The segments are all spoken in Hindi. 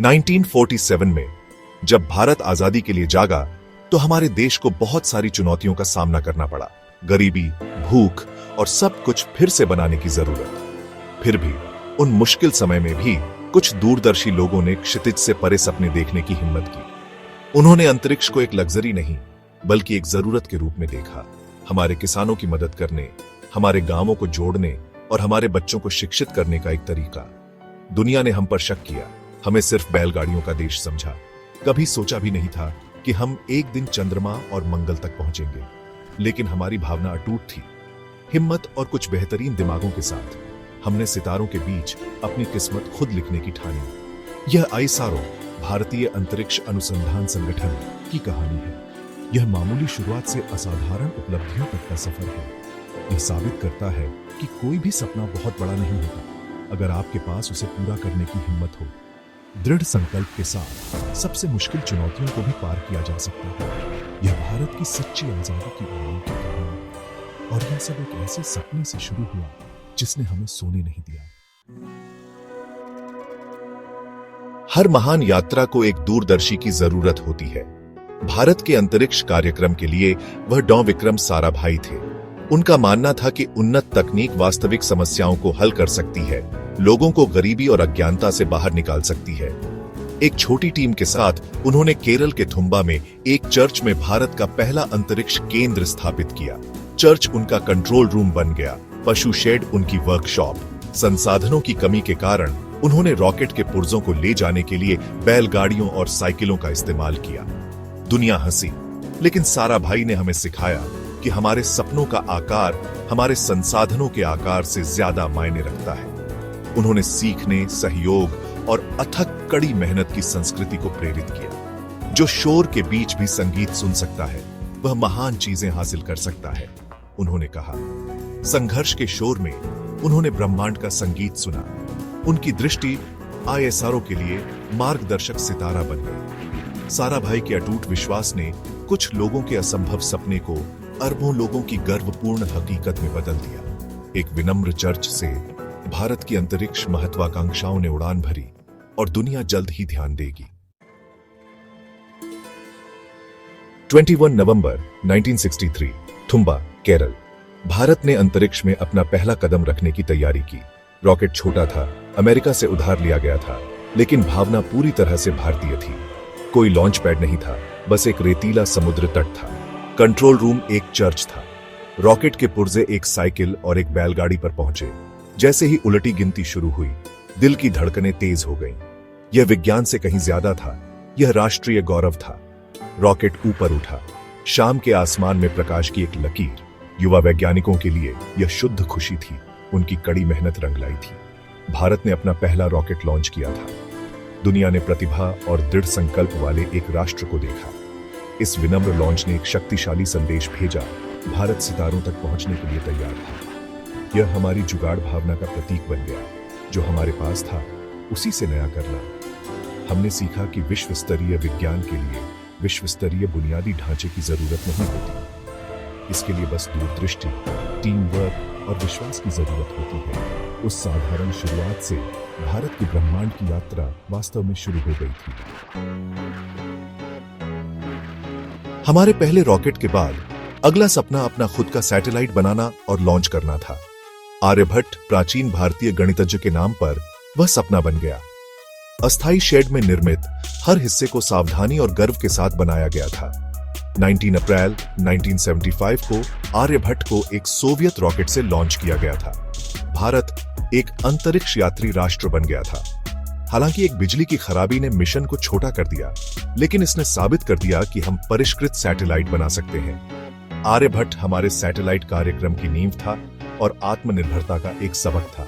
1947 में जब भारत आजादी के लिए जागा तो हमारे देश को बहुत सारी चुनौतियों का सामना करना पड़ा। गरीबी, भूख और सब कुछ फिर से बनाने की जरूरत। फिर भी उन मुश्किल समय में भी कुछ दूरदर्शी लोगों ने क्षितिज से परे सपने देखने की हिम्मत की। उन्होंने अंतरिक्ष को एक लग्जरी नहीं बल्कि एक जरूरत के रूप में देखा। हमारे किसानों की मदद करने, हमारे गांवों को जोड़ने और हमारे बच्चों को शिक्षित करने का एक तरीका। दुनिया ने हम पर शक किया, हमें सिर्फ बैलगाड़ियों का देश समझा। कभी सोचा भी नहीं था कि हम एक दिन चंद्रमा और मंगल तक पहुंचेंगे। लेकिन हमारी भावना अटूट थी। हिम्मत और कुछ बेहतरीन दिमागों के साथ हमने सितारों के बीच अपनी किस्मत खुद लिखने की ठानी। यह आईएसआरओ, भारतीय अंतरिक्ष अनुसंधान संगठन की कहानी है। यह मामूली शुरुआत से असाधारण उपलब्धियों तक का सफर है। यह साबित करता है कि कोई भी सपना बहुत बड़ा नहीं होता अगर आपके पास उसे पूरा करने की हिम्मत हो। दृढ़ संकल्प के साथ सबसे मुश्किल चुनौतियों को भी पार किया जा सकता है। यह भारत की सच्ची आजादी की अनोखी कहानी है और यह सब एक ऐसे सपने से शुरू हुआ जिसने हमें सोने नहीं दिया। हर महान यात्रा को एक दूरदर्शी की जरूरत होती है। भारत के अंतरिक्ष कार्यक्रम के लिए वह डॉ विक्रम साराभाई थे। उनका मानना था कि उन्नत तकनीक वास्तविक समस्याओं को हल कर सकती है, लोगों को गरीबी और अज्ञानता से बाहर निकाल सकती है। एक छोटी टीम के साथ उन्होंने केरल के थुम्बा में एक चर्च में भारत का पहला अंतरिक्ष केंद्र स्थापित किया। चर्च उनका कंट्रोल रूम बन गया, पशु शेड उनकी वर्कशॉप। संसाधनों की कमी के कारण उन्होंने रॉकेट के पुर्जों को ले जाने के लिए बैलगाड़ियों और साइकिलों का इस्तेमाल किया। दुनिया हंसी, लेकिन साराभाई ने हमें सिखाया कि हमारे सपनों का आकार हमारे संसाधनों के आकार से ज्यादा मायने रखता है। उन्होंने सीखने, सहयोग और अथक कड़ी मेहनत की संस्कृति को प्रेरित किया। जो शोर के बीच भी संगीत सुन सकता है वह महान चीजें हासिल कर सकता है, उन्होंने कहा। संघर्ष के शोर में उन्होंने ब्रह्मांड का संगीत सुना। उनकी दृष्टि आईएसआरओ के लिए मार्गदर्शक सितारा बन गई। साराभाई के अटूट विश्वास ने कुछ लोगों के असंभव सपने को अरबों लोगों की गर्वपूर्ण हकीकत में बदल दिया। एक विनम्र चर्च से भारत की अंतरिक्ष महत्वाकांक्षाओं ने उड़ान भरी और दुनिया जल्द ही ध्यान देगी। 21 नवंबर 1963, थुम्बा, केरल। भारत ने अंतरिक्ष में अपना पहला कदम रखने की तैयारी की। रॉकेट छोटा था, अमेरिका से उधार लिया गया था, लेकिन भावना पूरी तरह से भारतीय थी। कोई लॉन्च पैड नहीं था, बस एक रेतीला समुद्र तट था। कंट्रोल रूम एक चर्च था। रॉकेट के पुर्जे एक साइकिल और एक बैलगाड़ी पर पहुंचे। जैसे ही उलटी गिनती शुरू हुई, दिल की धड़कनें तेज हो गईं। यह विज्ञान से कहीं ज्यादा था, यह राष्ट्रीय गौरव था। रॉकेट ऊपर उठा, शाम के आसमान में प्रकाश की एक लकीर। युवा वैज्ञानिकों के लिए यह शुद्ध खुशी थी, उनकी कड़ी मेहनत रंग लाई थी। भारत ने अपना पहला रॉकेट लॉन्च किया था। दुनिया ने प्रतिभा और दृढ़ संकल्प वाले एक राष्ट्र को देखा। इस विनम्र लॉन्च ने एक शक्तिशाली संदेश भेजा, भारत सितारों तक पहुंचने के लिए तैयार था। यह हमारी जुगाड़ भावना का प्रतीक बन गया। जो हमारे पास था उसी से नया करना। हमने सीखा कि विश्व स्तरीय विज्ञान के लिए विश्व स्तरीय बुनियादी ढांचे की जरूरत नहीं होती। इसके लिए बस दूरदृष्टि, टीम वर्क और विश्वास की जरूरत होती है। उस साधारण शुरुआत से भारत की ब्रह्मांड की यात्रा वास्तव में शुरू हो गई थी। हमारे पहले रॉकेट के बाद अगला सपना अपना खुद का सैटेलाइट बनाना और लॉन्च करना था। आर्यभट्ट, प्राचीन भारतीय गणितज्ञ के नाम पर वह सपना बन गया। अस्थायी शेड में निर्मित हर हिस्से को सावधानी और गर्व के साथ बनाया गया था। 19 अप्रैल 1975 को आर्यभट्ट को एक सोवियत रॉकेट से लॉन्च किया गया था। भारत एक अंतरिक्ष यात्री राष्ट्र बन गया था। हालांकि एक बिजली की खराबी ने मिशन को छोटा कर दिया, लेकिन इसने साबित कर दिया कि हम परिष्कृत सैटेलाइट बना सकते हैं। आर्यभट्ट हमारे सैटेलाइट कार्यक्रम की नींव था और आत्मनिर्भरता का एक सबक था।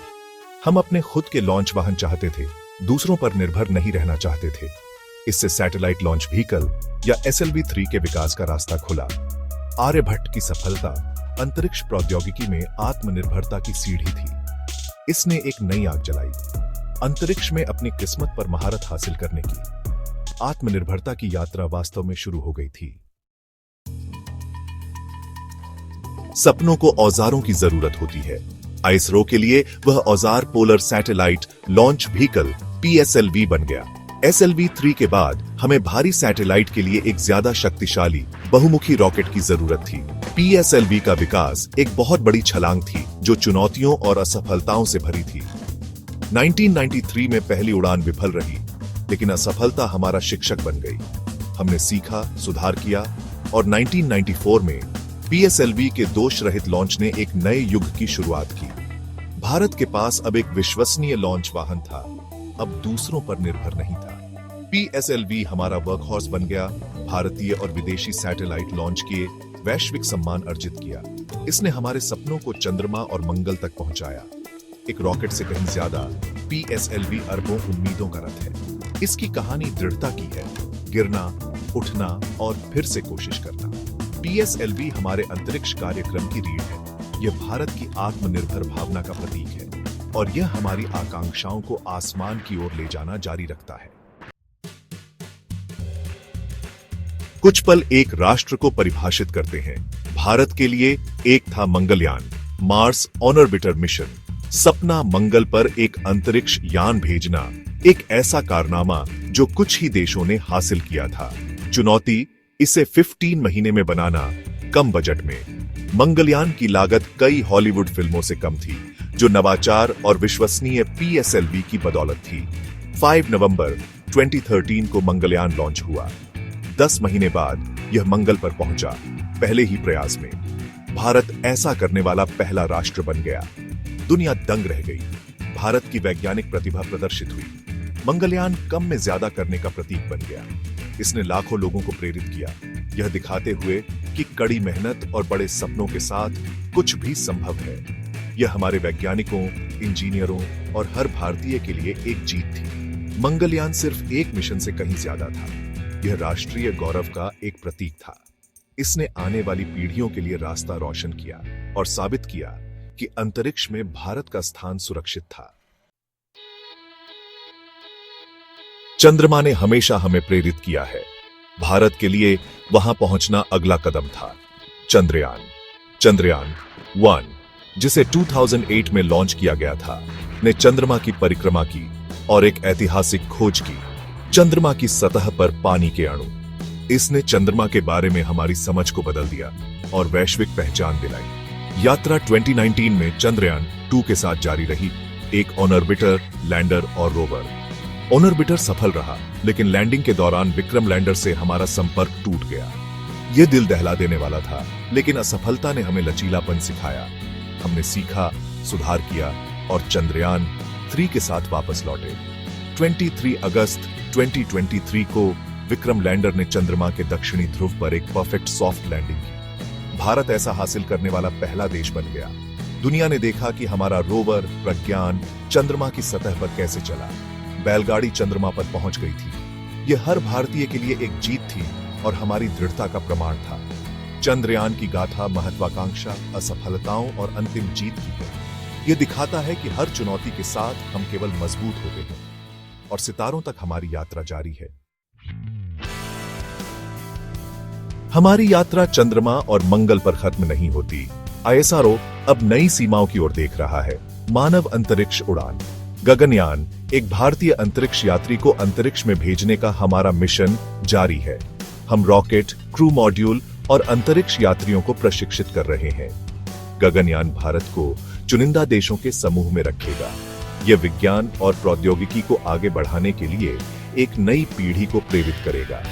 हम अपने खुद के लॉन्च वाहन चाहते थे, दूसरों पर निर्भर नहीं रहना चाहते थे। इससे सैटेलाइट लॉन्च व्हीकल या SLV-3 के विकास का रास्ता खुला। आर्यभट्ट की सफलता अंतरिक्ष प्रौद्योगिकी में आत्मनिर्भरता की सीढ़ी थी। इसने एक नई आग जलाई, अंतरिक्ष में अपनी किस्मत पर महारत हासिल करने की। आत्मनिर्भरता की यात्रा वास्तव में शुरू हो गई थी। सपनों को औजारों की जरूरत होती है। आईएसआरओ के लिए वह औजार polar satellite launch vehicle PSLV बन गया। SLV-3 के बाद हमें भारी सैटेलाइट के लिए एक ज्यादा शक्तिशाली बहुमुखी रॉकेट की जरूरत थी। PSLV का विकास एक बहुत बड़ी छलांग थी जो चुनौतियों और असफलताओं से भरी थी। 1993 में पहली उड़ान विफल रही, लेकिन असफलता हमारा शिक्षक बन गई। हमने सीखा, सुधार किया और 1994 में PSLV के दोष रहित लॉन्च ने एक नए युग की शुरुआत की। भारत के पास अब एक विश्वसनीय लॉन्च वाहन था, अब दूसरों पर निर्भर नहीं था। PSLV हमारा वर्कहॉर्स बन गया, भारतीय और विदेशी सैटेलाइट लॉन्च किए, वैश्विक सम्मान अर्जित किया। इसने हमारे सपनों को चंद्रमा और मंगल तक पहुंचाया। एक रॉकेट से कहीं ज्यादा PSLV अरबों उम्मीदों का रथ है। इसकी कहानी दृढ़ता की है, गिरना, उठना और फिर से कोशिश करना। PSLV हमारे अंतरिक्ष कार्यक्रम की रीढ़ है। यह भारत की आत्मनिर्भर भावना का प्रतीक है और यह हमारी आकांक्षाओं को आसमान की ओर ले जाना जारी रखता है। कुछ पल एक राष्ट्र को परिभाषित करते हैं। भारत के लिए एक था मंगलयान, मार्स ऑर्बिटर मिशन। सपना मंगल पर एक अंतरिक्ष यान भेजना, एक ऐसा कारनामा जो कुछ ही देशों ने हासिल किया था। चुनौती, इसे 15 महीने में बनाना, कम बजट में। मंगलयान की लागत कई हॉलीवुड फिल्मों से कम थी, जो नवाचार और विश्वसनीय PSLV की बदौलत थी। 5 नवंबर 2013 को मंगलयान लॉन्च हुआ। 10 महीने बाद यह मंगल पर पहुंचा, पहले ही प्रयास में। भारत ऐसा करने वाला पहला राष्ट्र बन गया। दुनिया दंग रह गई। भारत की वैज्ञानिक प्रतिभा प्रदर्शित हुई। मंगलयान कम में ज्यादा करने का प्रतीक बन गया। इसने लाखों लोगों को प्रेरित किया, यह दिखाते हुए कि कड़ी मेहनत और बड़े सपनों के साथ कुछ भी संभव है। यह हमारे वैज्ञानिकों, इंजीनियरों और हर भारतीय के लिए एक जीत थी। मंगलयान सिर्फ एक मिशन से कहीं ज्यादा था। यह राष्ट्रीय गौरव का एक प्रतीक था। इसने आने वाली पीढ़ियों के लिए रास्ता रोशन किया और साबित किया कि अंतरिक्ष में भारत का स्थान सुरक्षित था। चंद्रमा ने हमेशा हमें प्रेरित किया है। भारत के लिए वहां पहुंचना अगला कदम था। चंद्रयान 1, जिसे 2008 में लॉन्च किया गया था, ने चंद्रमा की परिक्रमा की और एक ऐतिहासिक खोज की, चंद्रमा की सतह पर पानी के अणु। इसने चंद्रमा के बारे में हमारी समझ को बदल दिया और वैश्विक पहचान दिलाई। यात्रा 2019 में चंद्रयान 2 के साथ जारी रही, एक ऑर्बिटर, लैंडर और रोवर। ऑर्बिटर सफल रहा, लेकिन लैंडिंग के दौरान विक्रम लैंडर से हमारा संपर्क टूट गया। यह दिल दहला देने वाला था, लेकिन असफलता ने हमें लचीलापन सिखाया। हमने सीखा, सुधार किया और चंद्रयान 3 के साथ वापस लौटे। 23 अगस्त 2023 को विक्रम लैंडर ने चंद्रमा के दक्षिणी ध्रुव पर एक परफेक्ट सॉफ्ट लैंडिंग की। भारत ऐसा हासिल करने वाला पहला देश बन गया। दुनिया ने देखा कि हमारा रोवर प्रज्ञान चंद्रमा की सतह पर कैसे चला। बैलगाड़ी चंद्रमा पर पहुंच गई थी। यह हर भारतीय के लिए एक जीत थी और हमारी दृढ़ता का प्रमाण था। चंद्रयान की गाथा महत्वाकांक्षा, असफलताओं और अंतिम जीत की है। यह दिखाता है कि हर चुनौती के साथ हम केवल मजबूत होते हैं और सितारों तक हमारी यात्रा जारी है। हमारी यात्रा चंद्रमा और मंगल पर खत्म नहीं होती। ISRO अब नई सीमाओं की ओर देख रहा है। मानव अंतरिक्ष उड़ान, गगनयान, एक भारतीय अंतरिक्ष यात्री को अंतरिक्ष में भेजने का हमारा मिशन जारी है। हम रॉकेट, क्रू मॉड्यूल और अंतरिक्ष यात्रियों को प्रशिक्षित कर रहे हैं। गगनयान भारत को चुनिंदा देशों के समूह में रखेगा। यह विज्ञान और प्रौद्योगिकी को आगे बढ़ाने के लिए एक नई पीढ़ी को प्रेरित करेगा।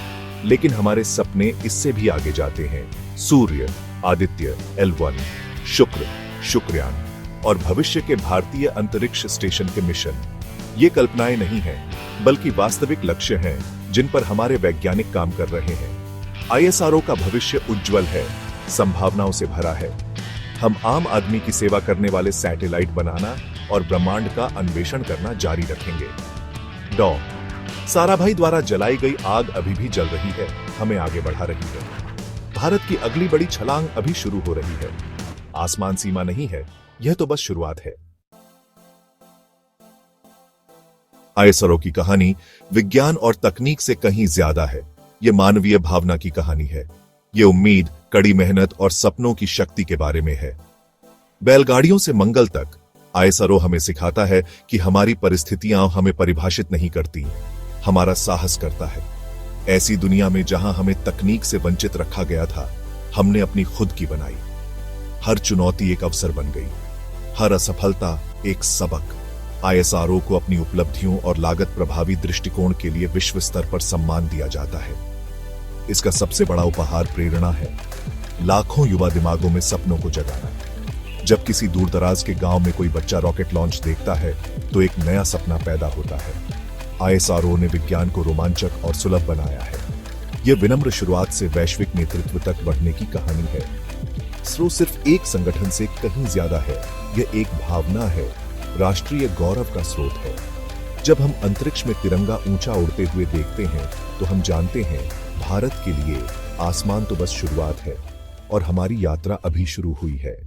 लेकिन हमारे सपने इससे भी आगे जाते हैं। सूर्य, आदित्य, L1, शुक्र, शुक्रयान और भविष्य के भारतीय अंतरिक्ष स्टेशन के मिशन। ये कल्पनाएं नहीं हैं, बल्कि वास्तविक लक्ष्य हैं जिन पर हमारे वैज्ञानिक काम कर रहे हैं। ISRO का भविष्य उज्जवल है, संभावनाओं से भरा है। हम आम आदमी की सेवा करने वाले सैटेलाइट बनाना और ब्रह्मांड का अन्वेषण करना जारी रखेंगे। डॉ. साराभाई द्वारा जलाई गई आग अभी भी जल रही है, हमें आगे बढ़ा रही है। भारत की अगली बड़ी छलांग अभी शुरू हो रही है। आसमान सीमा नहीं है, यह तो बस शुरुआत है। ISRO की कहानी विज्ञान और तकनीक से कहीं ज्यादा है। यह मानवीय भावना की कहानी है। यह उम्मीद, कड़ी मेहनत और सपनों की शक्ति के बारे में है। बैलगाड़ियों से मंगल तक, आईएसआरओ हमें सिखाता है कि हमारी परिस्थितियां हमें परिभाषित नहीं करती, हमारा साहस करता है। ऐसी दुनिया में जहां हमें तकनीक से वंचित रखा गया था, हमने अपनी खुद की बनाई। हर चुनौती एक अवसर बन गई, हर असफलता एक सबक। आईएसआरओ को अपनी उपलब्धियों और लागत प्रभावी दृष्टिकोण के लिए विश्व स्तर पर सम्मान दिया जाता है। इसका सबसे बड़ा उपहार प्रेरणा है, लाखों युवा दिमागों में सपनों को जगाना। जब किसी दूरदराज के गांव में कोई बच्चा रॉकेट लॉन्च देखता है तो एक नया सपना पैदा होता है। आईएसआरओ ने विज्ञान को रोमांचक और सुलभ बनाया है। यह विनम्र शुरुआत से वैश्विक नेतृत्व तक बढ़ने की कहानी है। इसरो सिर्फ एक संगठन से कहीं ज्यादा है, यह एक भावना है, राष्ट्रीय गौरव का स्रोत है। जब हम अंतरिक्ष में तिरंगा ऊंचा उड़ते हुए देखते हैं तो हम जानते हैं भारत के लिए आसमान तो बस शुरुआत है और हमारी यात्रा अभी शुरू हुई है।